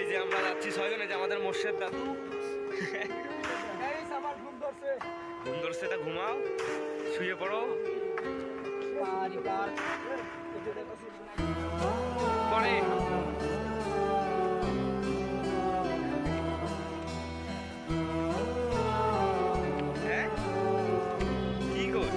এই যে আমরা যাচ্ছি ছয়জনে, যে আমাদের মোর্শেদ দাদু। ঘুম ধরছে, তা ঘুমাও, শুয়ে পড়ো। পরে কি কর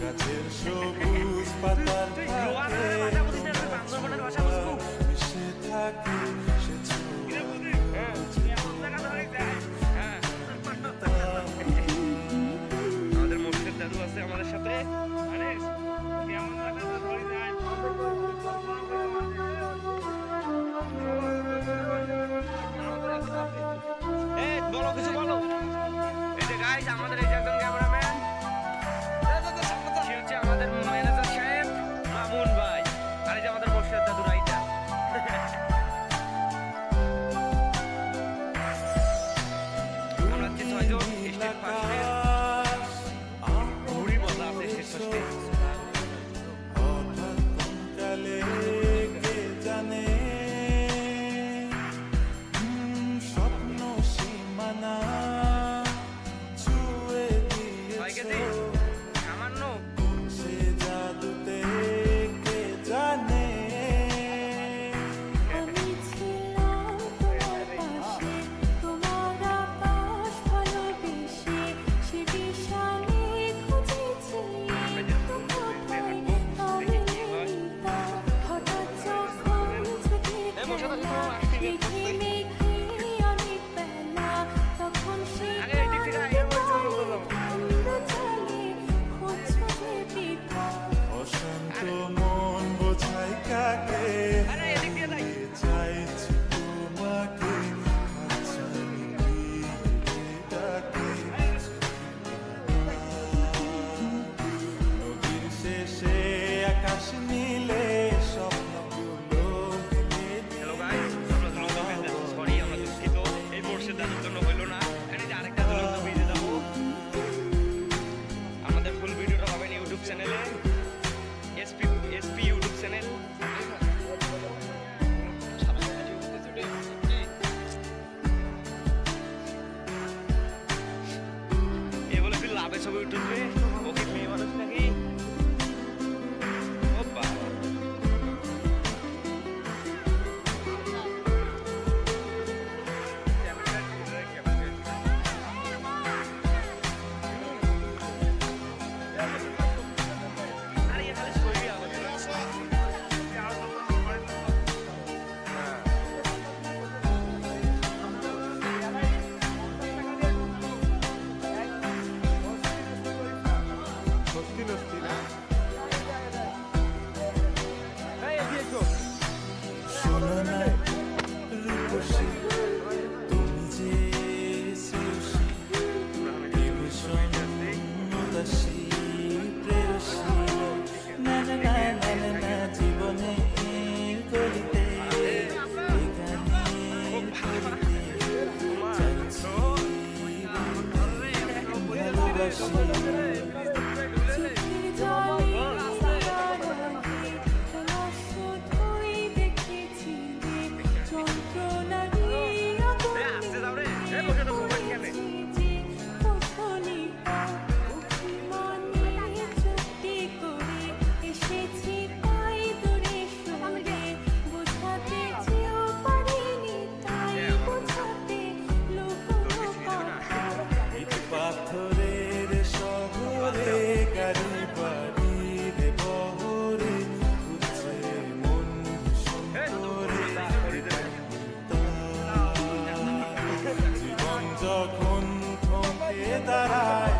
গাছের সবুজ পাতার মিশে থাকে আমাদের মোর্শেদ দাদু আছে আমাদের সাথে। বলো কিছু বলো। এই যে গাইস, আমাদের এই যে একজন ক্যামেরাম্যান, সে হচ্ছে আমাদের ম্যানেজার সাহেব মামুন ভাই। আর এই যে আমাদের মোর্শেদ দাদু রাইটা। আমরা হচ্ছে ছয়জন স্টেট ফার্স্টে। ঘুড়ি মজা আছে স্টেট ফার্স্টে। হঠাৎ কোনকালে কে জানে স্বপ্ন সীমানা ছুঁয়ে দিয়েছে সামান্য সে জাদুতে কে জানে অশান্ত মন বোঝায় কাকে চাইছি তোমাকে ডাকে নদীর শেষে আকাশ নীলে স্বপ্নগুলো সরি, আমরা দুঃখিত, এই মোর্শেদ দাদুর জন্য হইলো না। আরেকটা ভিডিও দেবো। আমাদের ফুল ভিডিওটা পাবেন ইউটিউব চ্যানেলে, এসপি ইউটিউব চ্যানেল। এ বলে তুই লাভে ছবি উঠবে, ওকে মেয়ে মানুষ নাকি? ও বাবা, শোনো না রূপসী তুমি যে শ্রেয়সী ভীষণ উদাসী প্রেয়সী না না না না না না জীবনে গলিতে পাথরের শহরে গাড়ি বাড়ির বহরে ঘুরছে মন সুন্দরে জীবন যখন থমকে দাঁড়ায়